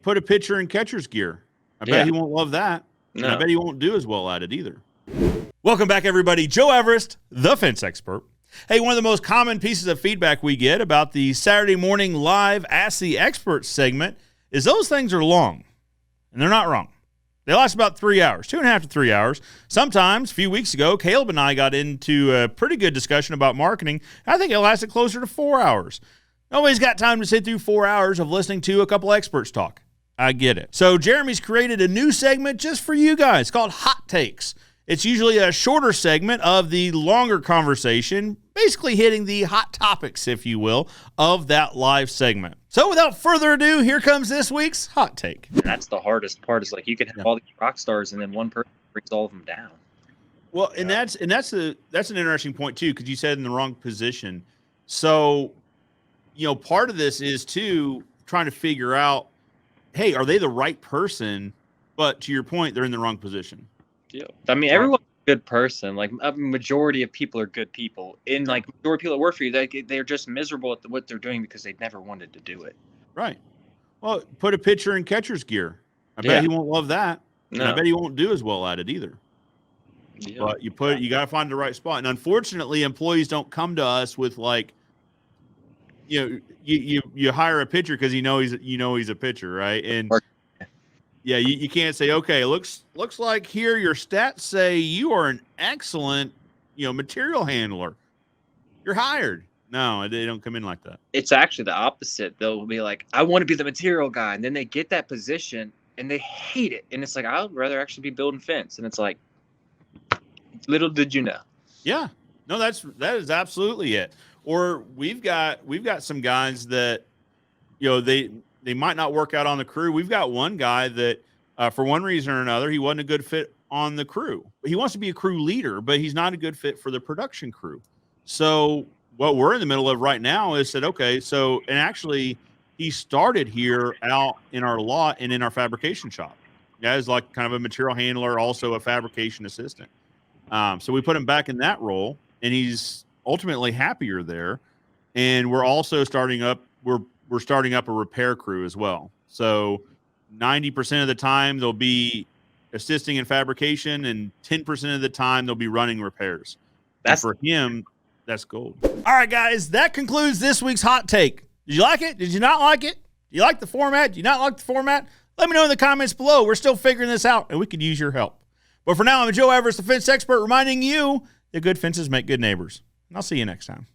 put a pitcher in catcher's gear. I bet he won't love that. No. And I bet he won't do as well at it either. Welcome back, everybody. Joe Everest, the fence expert. Hey, one of the most common pieces of feedback we get about the Saturday morning live Ask the Expert segment is those things are long, and they're not wrong. They last about 3 hours, 2.5 to 3 hours. Sometimes, a few weeks ago, Caleb and I got into a pretty good discussion about marketing. I think it lasted closer to 4 hours. Nobody's got time to sit through 4 hours of listening to a couple experts talk. I get it. So Jeremy's created a new segment just for you guys called Hot Takes. It's usually a shorter segment of the longer conversation, basically hitting the hot topics, if you will, of that live segment. So without further ado, here comes this week's Hot Take. That's the hardest part, is like you can have all these rock stars and then one person brings all of them down. Well, and that's an interesting point too, because you said in the wrong position. So, part of this is too trying to figure out, hey, are they the right person? But to your point, they're in the wrong position. Yeah. I mean, everyone's a good person. Like, a majority of people are good people. And, like, majority of people that work for you, they're just miserable at what they're doing because they never wanted to do it. Right. Well, put a pitcher in catcher's gear. I bet he won't love that. No. And I bet he won't do as well at it either. Yeah. But you got to find the right spot. And unfortunately, employees don't come to us with, like, you hire a pitcher because he's a pitcher, right? And yeah, you can't say, okay, looks like here your stats say you are an excellent, material handler. You're hired. No, they don't come in like that. It's actually the opposite. They'll be like, I want to be the material guy. And then they get that position and they hate it. And it's like, I'd rather actually be building fence. And it's like, little did you know. Yeah. No, that is absolutely it. Or we've got some guys that, they might not work out on the crew. We've got one guy that, for one reason or another, he wasn't a good fit on the crew. He wants to be a crew leader, but he's not a good fit for the production crew. So what we're in the middle of right now is that, okay, and actually he started here out in our lot and in our fabrication shop. Yeah, he's like kind of a material handler, also a fabrication assistant. So we put him back in that role, and he's ultimately happier there. And we're also starting up a repair crew as well. So 90% of the time they'll be assisting in fabrication, and 10% of the time they'll be running repairs. For him, that's gold. All right, guys, that concludes this week's Hot Take. Did you like it? Did you not like it? Do you like the format? Do you not like the format? Let me know in the comments below. We're still figuring this out, and we could use your help. But for now, I'm Joe Everest, the fence expert, reminding you that good fences make good neighbors. And I'll see you next time.